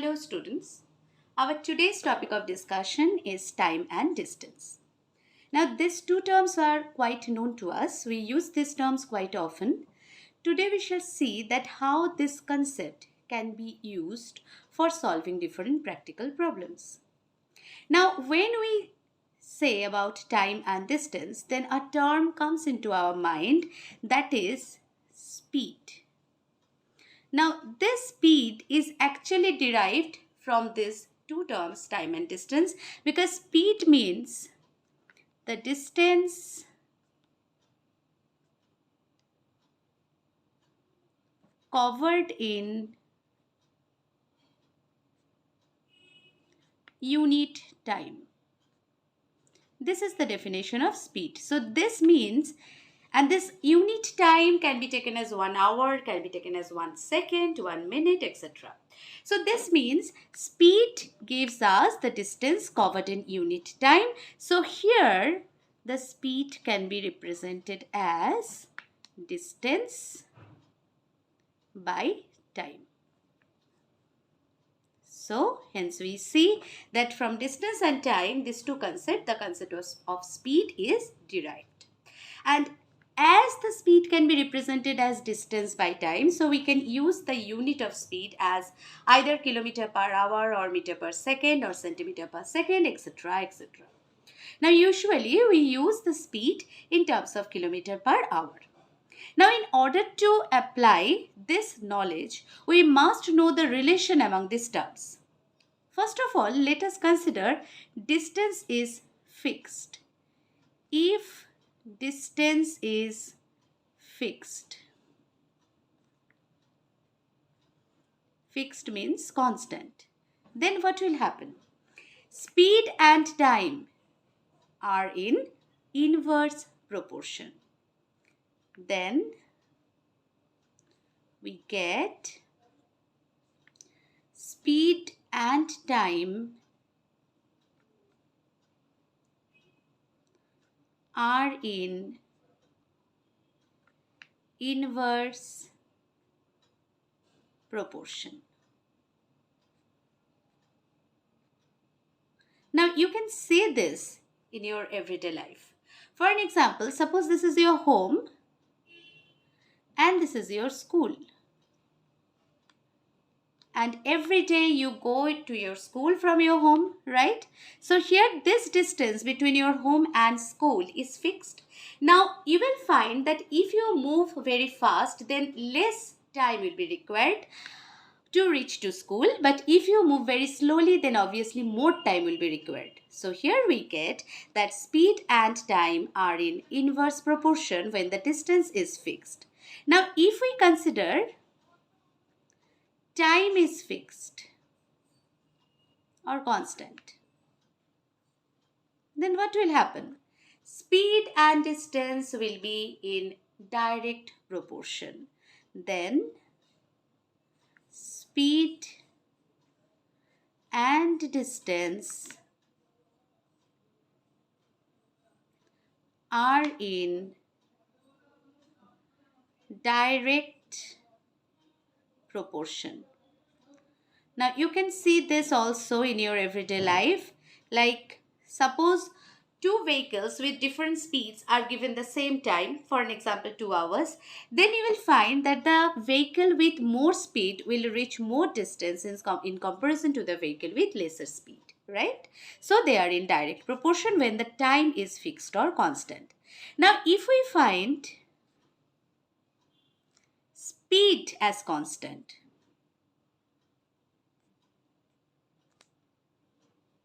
Hello students. Our today's topic of discussion is time and distance. Now these two terms are quite known to us. We use these terms quite often. Today we shall see that how this concept can be used for solving different practical problems. Now when we say about time and distance, then a term comes into our mind, that is speed. Now, this speed is actually derived from these two terms, time and distance, because speed means the distance covered in unit time. This is the definition of speed. So, this means, and this unit time can be taken as 1 hour, can be taken as 1 second, 1 minute, etc. So this means speed gives us the distance covered in unit time. So here the speed can be represented as distance by time. So hence we see that from distance and time, these two concepts, the concept of speed is derived. And as the speed can be represented as distance by time, so we can use the unit of speed as either kilometer per hour or meter per second or centimeter per second, etc. etc. Now usually we use the speed in terms of kilometer per hour. Now in order to apply this knowledge, we must know the relation among these terms. First of all, let us consider distance is fixed. If distance is fixed means constant, then what will happen? Speed and time are in inverse proportion. Then we get speed and time are in inverse proportion. Now you can say this in your everyday life. For an example, suppose this is your home and this is your school. And every day you go to your school from your home, right? So here this distance between your home and school is fixed. Now you will find that if you move very fast, then less time will be required to reach to school. But if you move very slowly, then obviously more time will be required. So here we get that speed and time are in inverse proportion when the distance is fixed. Now if we consider time is fixed or constant, then what will happen? Speed and distance will be in direct proportion. Then speed and distance are in direct proportion. Now you can see this also in your everyday life. Like suppose two vehicles with different speeds are given the same time, for an example 2 hours, then you will find that the vehicle with more speed will reach more distance in comparison to the vehicle with lesser speed, right? So they are in direct proportion when the time is fixed or constant. Now if we find speed as constant,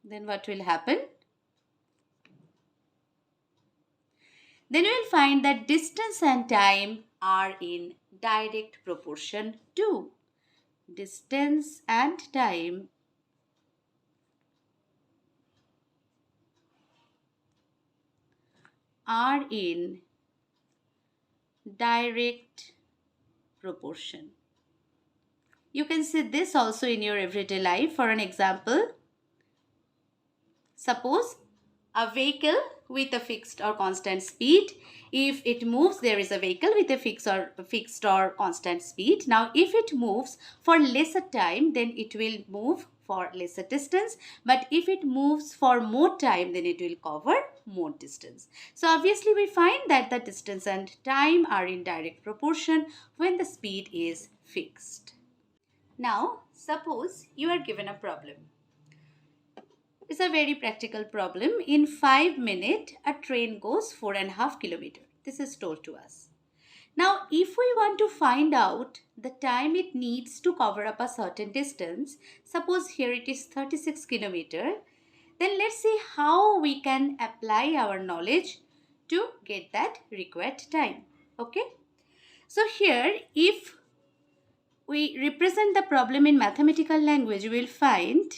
then what will happen? Then we will find that distance and time are in direct proportion too. Distance and time are in direct proportion. You can see this also in your everyday life. For an example, suppose a vehicle with a fixed or constant speed. If it moves, there is a vehicle with a fixed or constant speed. Now, if it moves for lesser time, then it will move for lesser distance. But if it moves for more time, then it will cover more distance. So obviously we find that the distance and time are in direct proportion when the speed is fixed. Now, suppose you are given a problem. It's a very practical problem. In 5 minutes, a train goes 4.5 kilometers. This is told to us. Now, if we want to find out the time it needs to cover up a certain distance, suppose here it is 36 kilometers, then let's see how we can apply our knowledge to get that required time. Okay? So here, if we represent the problem in mathematical language, we will find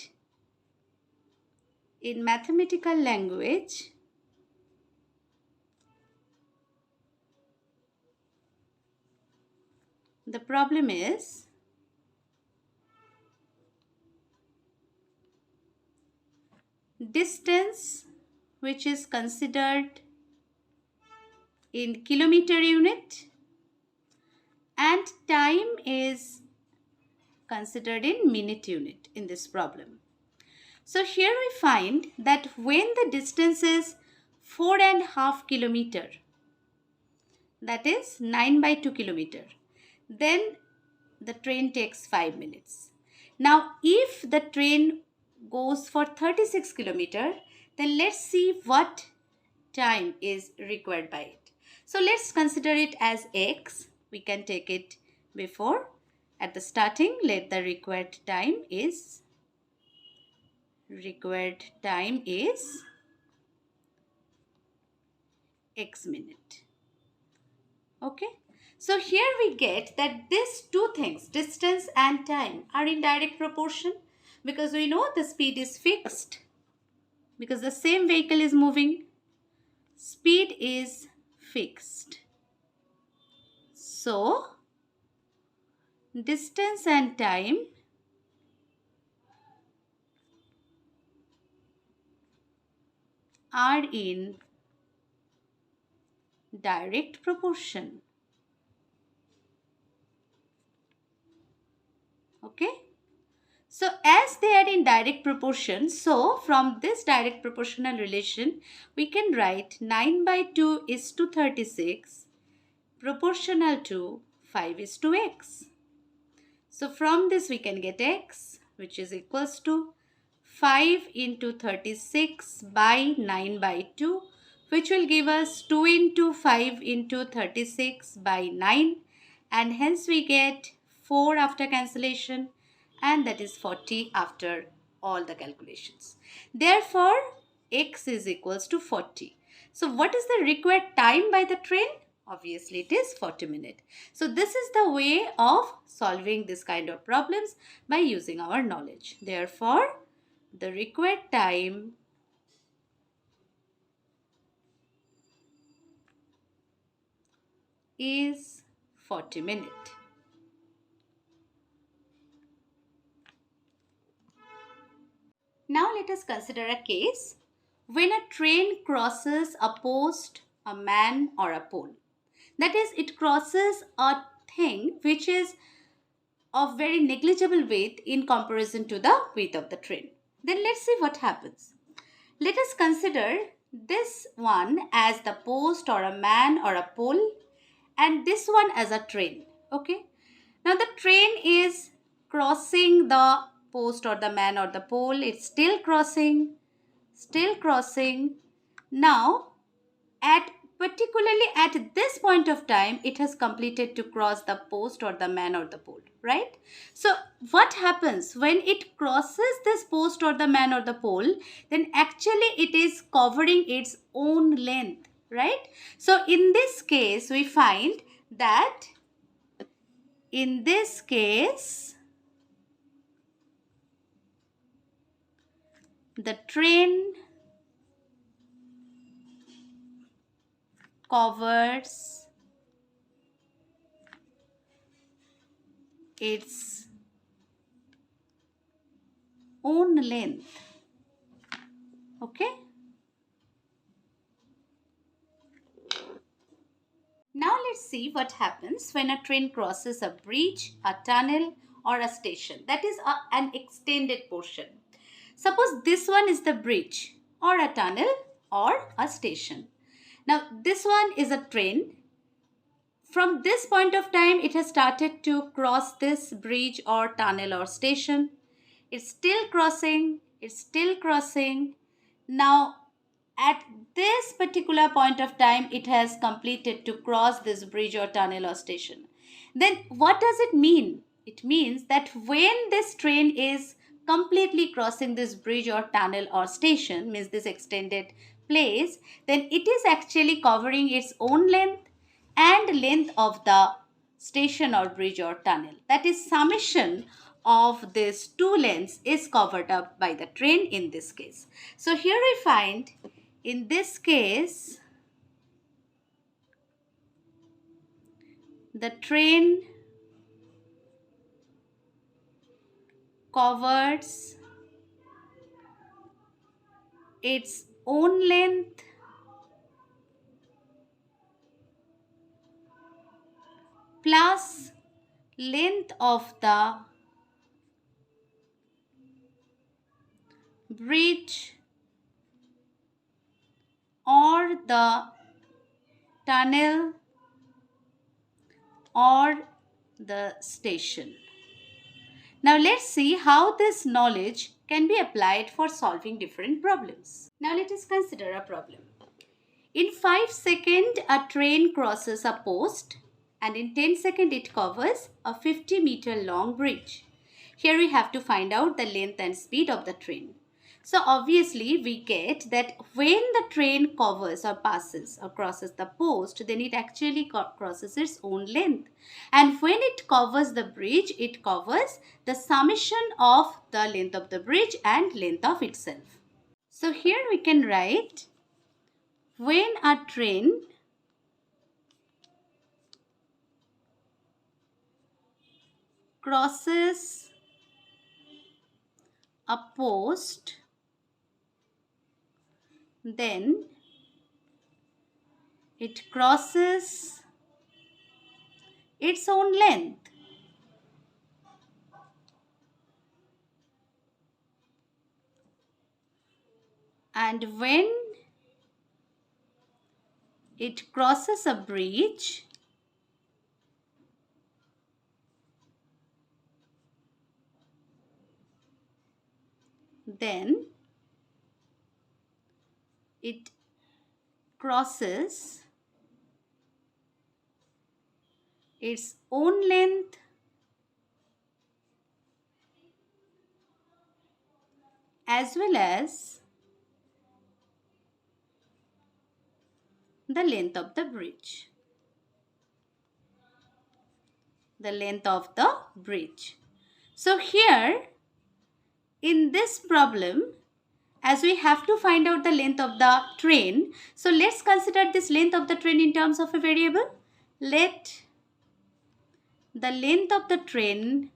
in mathematical language, the problem is distance which is considered in kilometer unit and time is considered in minute unit in this problem. So here we find that when the distance is 4.5 kilometer, that is 9/2 kilometer, then the train takes 5 minutes. Now, if the train goes for 36 kilometer, then let's see what time is required by it. So let's consider it as x. We can take it before. At the starting, let the required time is x minute. Okay. So here we get that these two things, distance and time, are in direct proportion because we know the speed is fixed because the same vehicle is moving. Speed is fixed. So, distance and time are in direct proportion. Okay. So as they are in direct proportion, so from this direct proportional relation, we can write 9/2 is to 36 proportional to 5 is to x. So from this we can get x, which is equals to 5 into 36 by 9/2, which will give us 2 into 5 into 36 by 9, and hence we get 4 after cancellation, and that is 40 after all the calculations. Therefore, x is equals to 40. So what is the required time by the train? Obviously, it is 40 minutes. So this is the way of solving this kind of problems by using our knowledge. Therefore, the required time is 40 minutes. Now let us consider a case when a train crosses a post, a man or a pole. That is, it crosses a thing which is of very negligible weight in comparison to the weight of the train. Then let's see what happens. Let us consider this one as the post or a man or a pole and this one as a train. Okay. Now the train is crossing the post or the man or the pole. It's still crossing. Now particularly at this point of time, it has completed to cross the post or the man or the pole, right? So what happens when it crosses this post or the man or the pole? Then actually it is covering its own length, right? So in this case, we find that in this case, the train covers its own length. Okay. Now let's see what happens when a train crosses a bridge, a tunnel or a station. That is an extended portion. Suppose this one is the bridge or a tunnel or a station. Now this one is a train. From this point of time, it has started to cross this bridge or tunnel or station. It's still crossing, it's still crossing. Now at this particular point of time, it has completed to cross this bridge or tunnel or station. Then what does it mean? It means that when this train is completely crossing this bridge or tunnel or station, means this extended place, then it is actually covering its own length and length of the station or bridge or tunnel. That is, summation of these two lengths is covered up by the train in this case. So here we find in this case the train covers its own length plus length of the bridge or the tunnel or the station. Now let's see how this knowledge can be applied for solving different problems. Now let us consider a problem. In 5 seconds, a train crosses a post and in 10 seconds it covers a 50-meter long bridge. Here we have to find out the length and speed of the train. So obviously we get that when the train covers or passes or crosses the post, then it actually crosses its own length. And when it covers the bridge, it covers the summation of the length of the bridge and length of itself. So here we can write, when a train crosses a post, then it crosses its own length. And when it crosses a bridge, then it crosses its own length as well as the length of the bridge. The length of the bridge. So here in this problem, as we have to find out the length of the train, so let's consider this length of the train in terms of a variable. Let the length of the train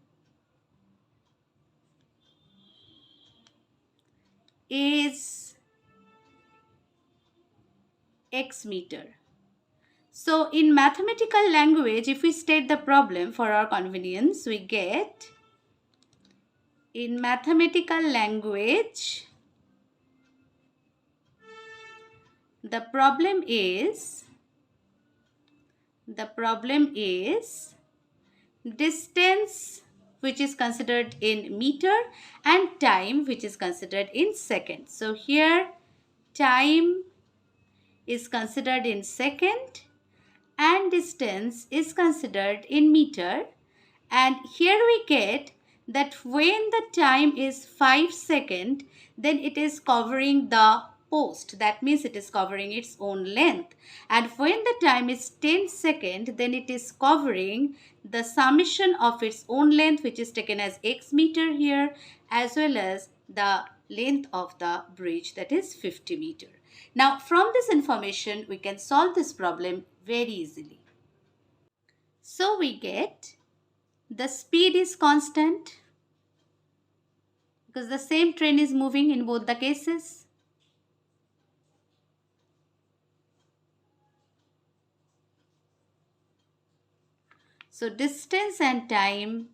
is x meter. So in mathematical language, if we state the problem for our convenience, we get, in mathematical language, the problem is distance, which is considered in meter, and time, which is considered in seconds. So here time is considered in second and distance is considered in meter. And here we get that when the time is 5 seconds, then it is covering the post. That means it is covering its own length. And when the time is 10 seconds, then it is covering the summation of its own length, which is taken as x meter here, as well as the length of the bridge, that is 50 meter. Now from this information, we can solve this problem very easily. So we get the speed is constant because the same train is moving in both the cases. So distance and time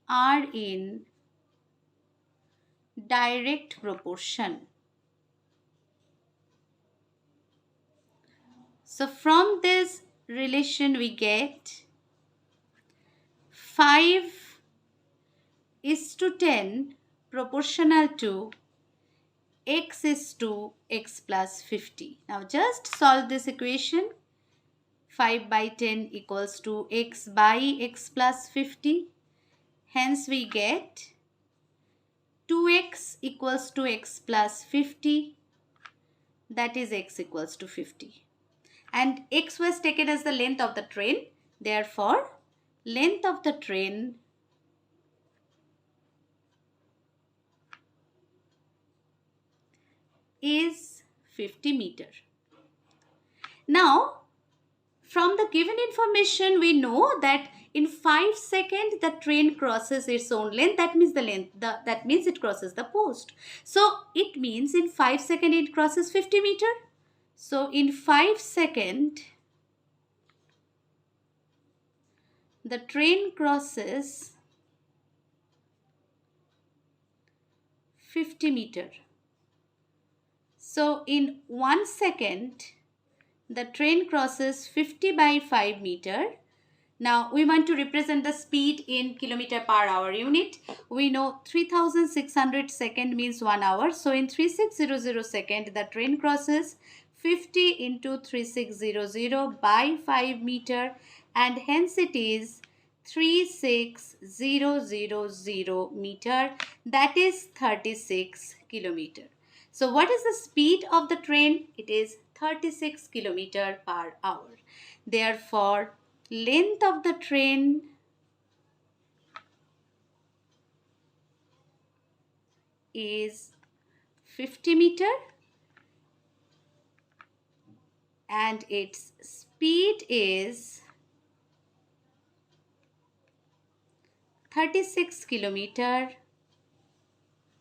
are in direct proportion. So from this relation we get 5:10 proportional to x is to x plus 50. Now just solve this equation. 5/10 equals to x by x plus 50. Hence we get 2x equals to x plus 50. That is x equals to 50. And x was taken as the length of the train. Therefore, length of the train is 50 meter. Now, from the given information, we know that in 5 seconds the train crosses its own length. That means that means it crosses the post. So it means in 5 seconds it crosses 50 meter. So in 5 seconds the train crosses 50 meter. So in 1 second the train crosses 50 by 5 meter. Now we want to represent the speed in kilometer per hour unit. We know 3600 second means 1 hour. So in 3600 second the train crosses 50 into 3600 by 5 meter, and hence it is 36000 meter, that is 36 kilometer. So what is the speed of the train? It is 36 kilometer per hour. Therefore, length of the train is 50 meter and its speed is 36 kilometer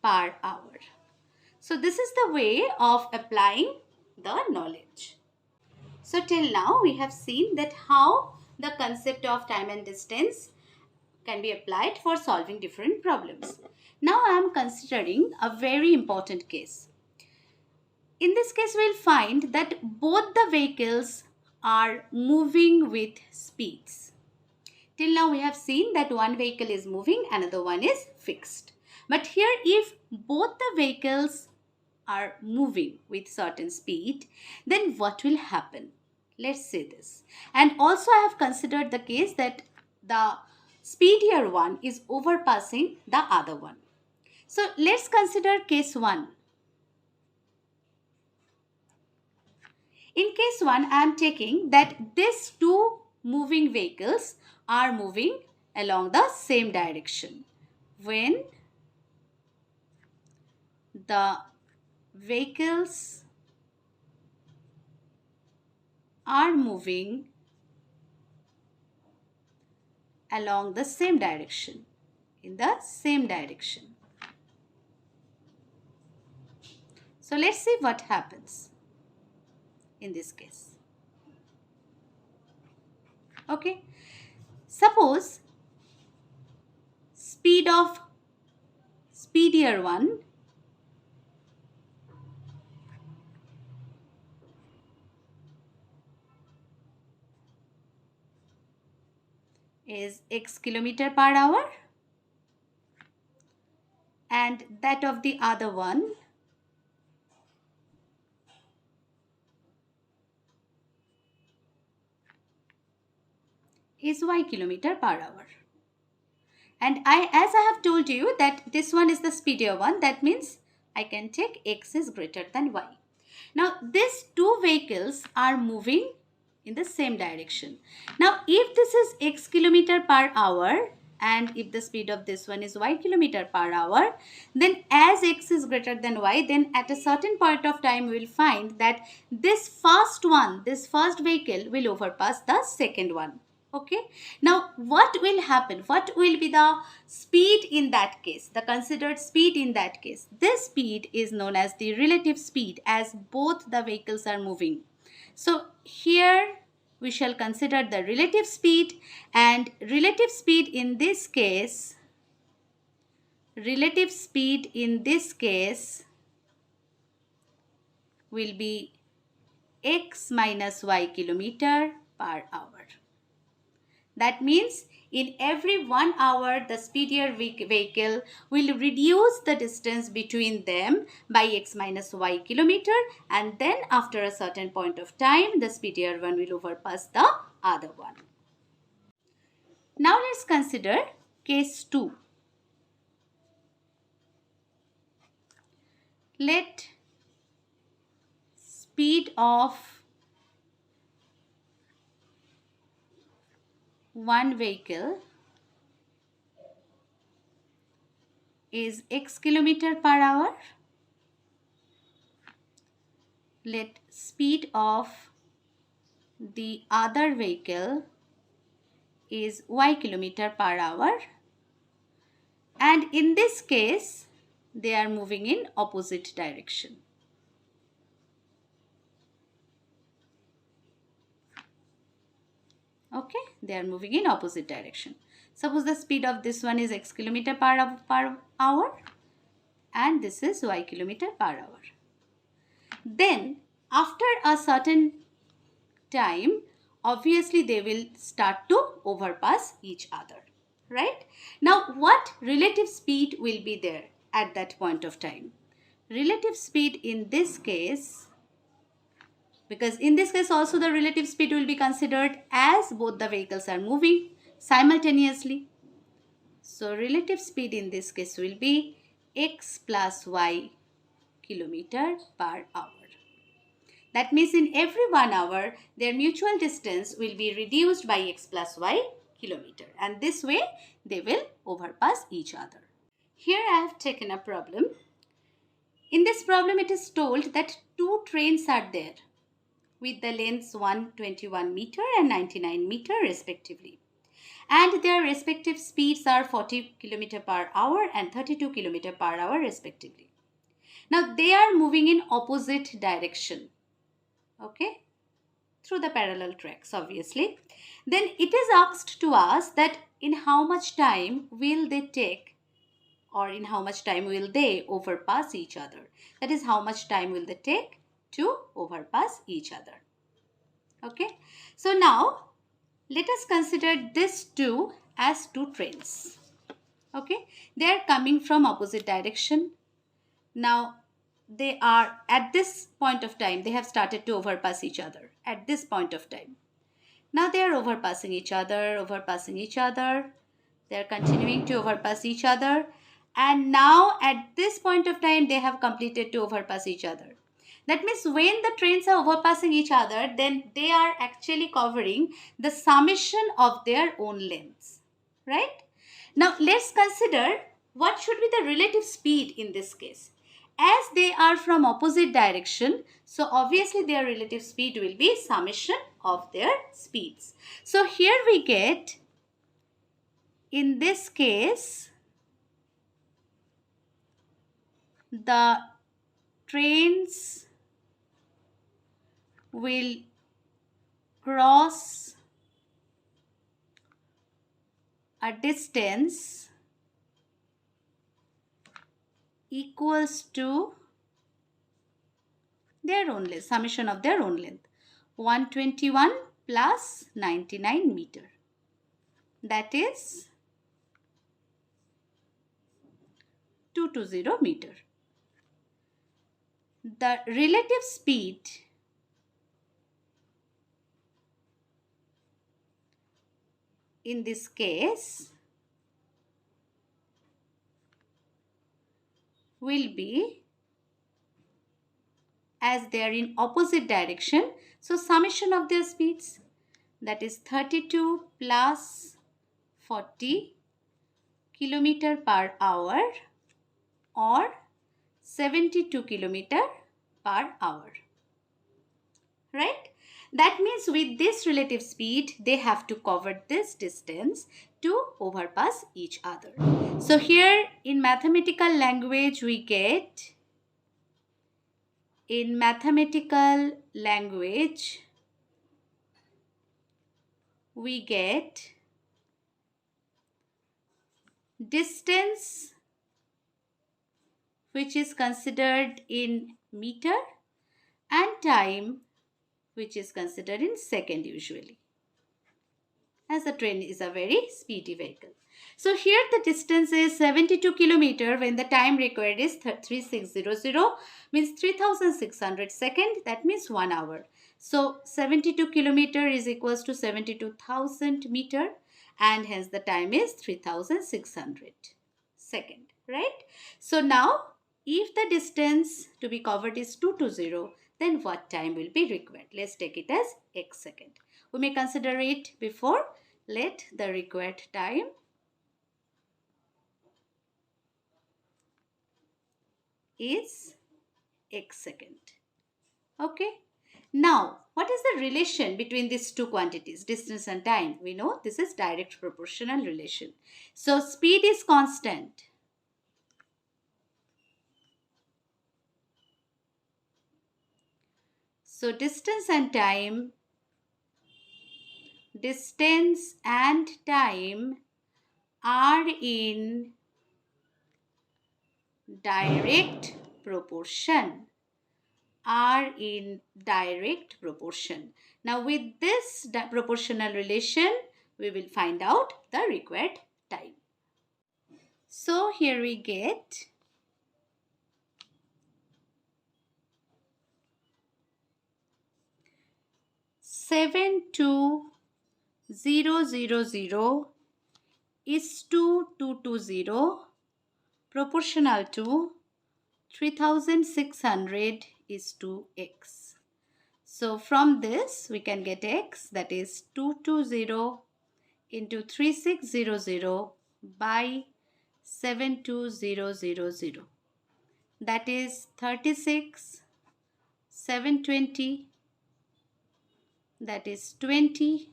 per hour. So this is the way of applying the knowledge. So till now we have seen that how the concept of time and distance can be applied for solving different problems. Now I am considering a very important case. In this case we will find that both the vehicles are moving with speeds. Till now we have seen that one vehicle is moving, another one is fixed. But here if both the vehicles are moving with certain speed, then what will happen? Let's say this. And also I have considered the case that the speedier one is overpassing the other one. So let's consider case 1. In case 1, I am taking that these two moving vehicles are moving along the same direction. When the vehicles are moving along the same direction, in the same direction. So let's see what happens in this case. Okay, suppose speed of speedier one is x kilometer per hour and that of the other one is y kilometer per hour. And as I have told you that this one is the speedier one, that means I can take x is greater than y. Now these two vehicles are moving in the same direction. Now if this is x kilometer per hour and if the speed of this one is y kilometer per hour, then as x is greater than y, then at a certain point of time we will find that this first vehicle will overpass the second one. Okay. Now, what will happen? What will be the speed in that case? The considered speed in that case. This speed is known as the relative speed as both the vehicles are moving. So, here we shall consider the relative speed, and relative speed in this case will be x minus y kilometer per hour. That means in every 1 hour, the speedier vehicle will reduce the distance between them by x minus y kilometer, and then after a certain point of time, the speedier one will overpass the other one. Now let's consider case 2. Let speed of one vehicle is x kilometer per hour. Let speed of the other vehicle is y kilometer per hour, and in this case they are moving in opposite direction. Okay, they are moving in opposite direction. Suppose the speed of this one is x kilometer per hour and this is y kilometer per hour. Then after a certain time, obviously they will start to overpass each other, right? Now what relative speed will be there at that point of time? Relative speed in this case, because in this case also the relative speed will be considered as both the vehicles are moving simultaneously. So relative speed in this case will be x plus y kilometer per hour. That means in every 1 hour, their mutual distance will be reduced by x plus y kilometer, and this way they will overpass each other. Here I have taken a problem. In this problem, it is told that two trains are there with the lengths 121 meter and 99 meter respectively, and their respective speeds are 40 km per hour and 32 km per hour respectively. Now they are moving in opposite direction, okay, through the parallel tracks obviously. Then it is asked to us that in how much time will they take, or in how much time will they overpass each other. That is, how much time will they take to overpass each other. Okay, so now let us consider these two as two trains. Okay, they are coming from opposite direction. Now they are at this point of time, they have started to overpass each other at this point of time. Now they are overpassing each other. They are continuing to overpass each other, and now at this point of time they have completed to overpass each other. That means when the trains are overpassing each other, then they are actually covering the summation of their own lengths, right? Now let's consider what should be the relative speed in this case. As they are from opposite direction, so obviously their relative speed will be summation of their speeds. So here we get, in this case, the trains will cross a distance equals to their own length, summation of their own length, 121 plus 99 meter. That is 220 meter. The relative speed in this case will be, as they are in opposite direction, so summation of their speeds, that is 32 plus 40 kilometer per hour or 72 kilometer per hour, right? That means with this relative speed, they have to cover this distance to overpass each other. So here in mathematical language, we get distance which is considered in meter and time which is considered in second usually, as the train is a very speedy vehicle. So here the distance is 72 kilometer when the time required is 3600, means 3600 second, that means 1 hour. So 72 kilometer is equals to 72,000 meter, and hence the time is 3600 second, right? So now if the distance to be covered is 220, then what time will be required? Let's take it as x second. We may consider it before. Let the required time is x second. Okay. Now, what is the relation between these two quantities, distance and time? We know this is direct proportional relation. So, speed is constant. So, distance and time are in direct proportion. Now with this proportional relation, we will find out the required time. So here we get 72000 is to 220 proportional to 3600 is to x. So from this we can get x, that is 220 into 3600 by 72000. That is 36, 720, that is 20,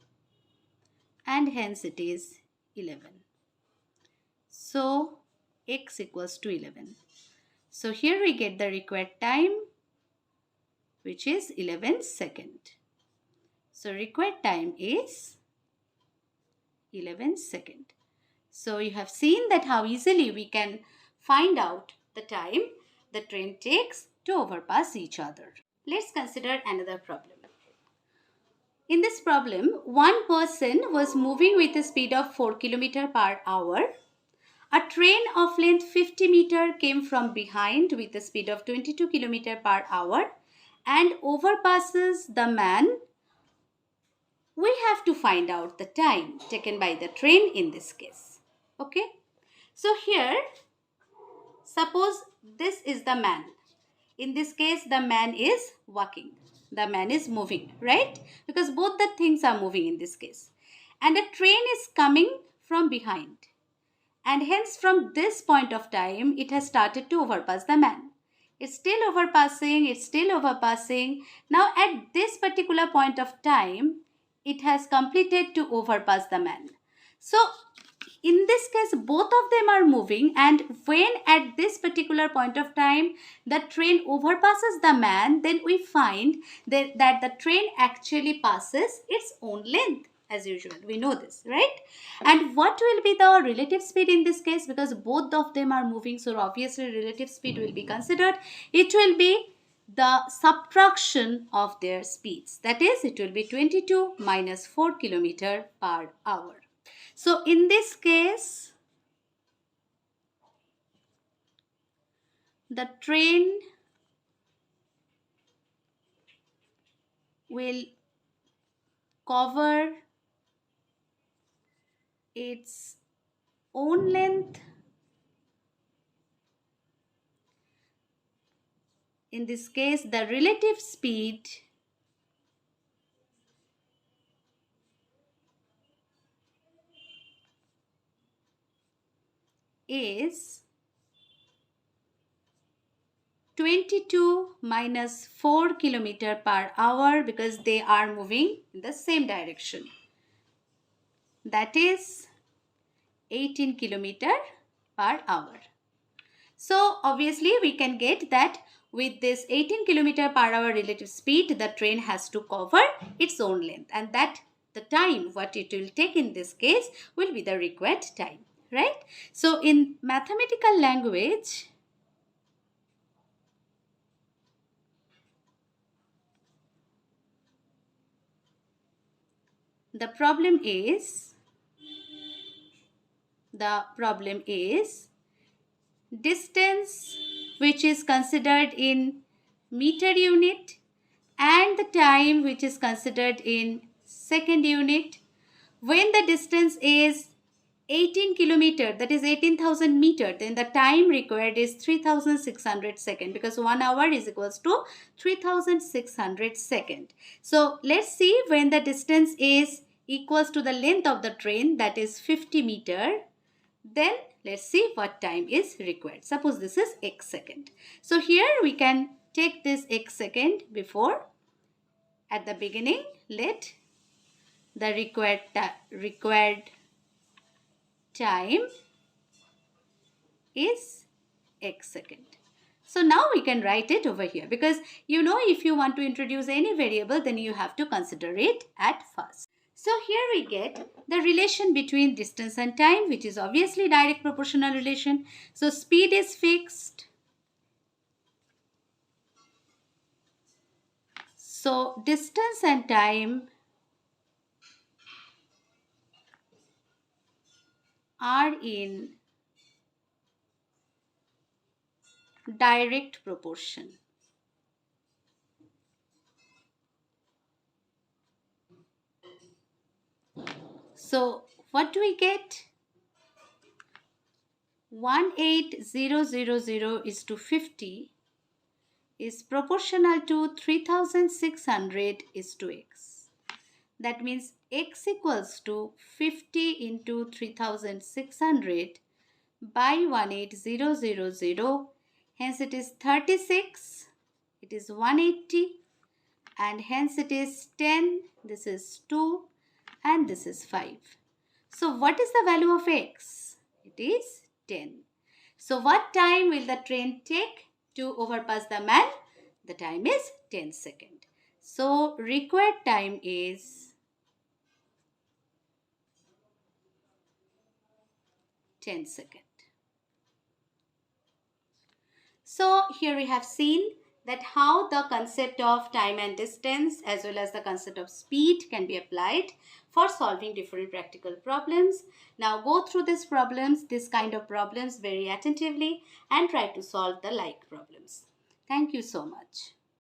and hence it is 11. So x equals to 11. So here we get the required time, which is 11 second. So required time is 11 second. So you have seen that how easily we can find out the time the train takes to overpass each other. Let's consider another problem. In this problem, one person was moving with a speed of 4 km per hour. A train of length 50 meter came from behind with a speed of 22 km per hour and overpasses the man. We have to find out the time taken by the train in this case. Okay. So here, suppose this is the man. In this case, the man is walking. The man is moving, right? Because both the things are moving in this case. And a train is coming from behind. And hence from this point of time, it has started to overpass the man. It's still overpassing. Now at this particular point of time, it has completed to overpass the man. So in this case, both of them are moving, and when at this particular point of time the train overpasses the man, then we find that the train actually passes its own length. As usual, we know this, right? And what will be the relative speed in this case? Because both of them are moving, so obviously relative speed will be considered. It will be the subtraction of their speeds. That is, it will be 22 minus 4 km per hour. So in this case, the train will cover its own length. In this case, the relative speed is 22 minus 4 kilometer per hour because they are moving in the same direction. That is 18 kilometer per hour. So obviously we can get that with this 18 kilometer per hour relative speed, the train has to cover its own length, and that the time what it will take in this case will be the required time, right? So in mathematical language, the problem is distance which is considered in meter unit and the time which is considered in second unit. When the distance is 18 kilometer, that is 18,000 meter, then the time required is 3,600 second because 1 hour is equals to 3,600 second. So let's see when the distance is equals to the length of the train, that is 50 meter, then let's see what time is required. Suppose this is x second. So here we can take this x second before. At the beginning, let the required time is x second. So now we can write it over here because you know if you want to introduce any variable, then you have to consider it at first. So here we get the relation between distance and time, which is obviously direct proportional relation. So speed is fixed. So distance and time are in direct proportion. So what do we get? 18000 is to 50 is proportional to 3600 is to x. That means x equals to 50 into 3600 by 18000. Hence it is 36, it is 180, and hence it is 10, this is 2, and this is 5. So what is the value of x? It is 10. So what time will the train take to overpass the man? The time is 10 seconds. So required time is 10 seconds. So here we have seen that how the concept of time and distance as well as the concept of speed can be applied for solving different practical problems. Now go through these problems, this kind of problems very attentively and try to solve the like problems. Thank you so much.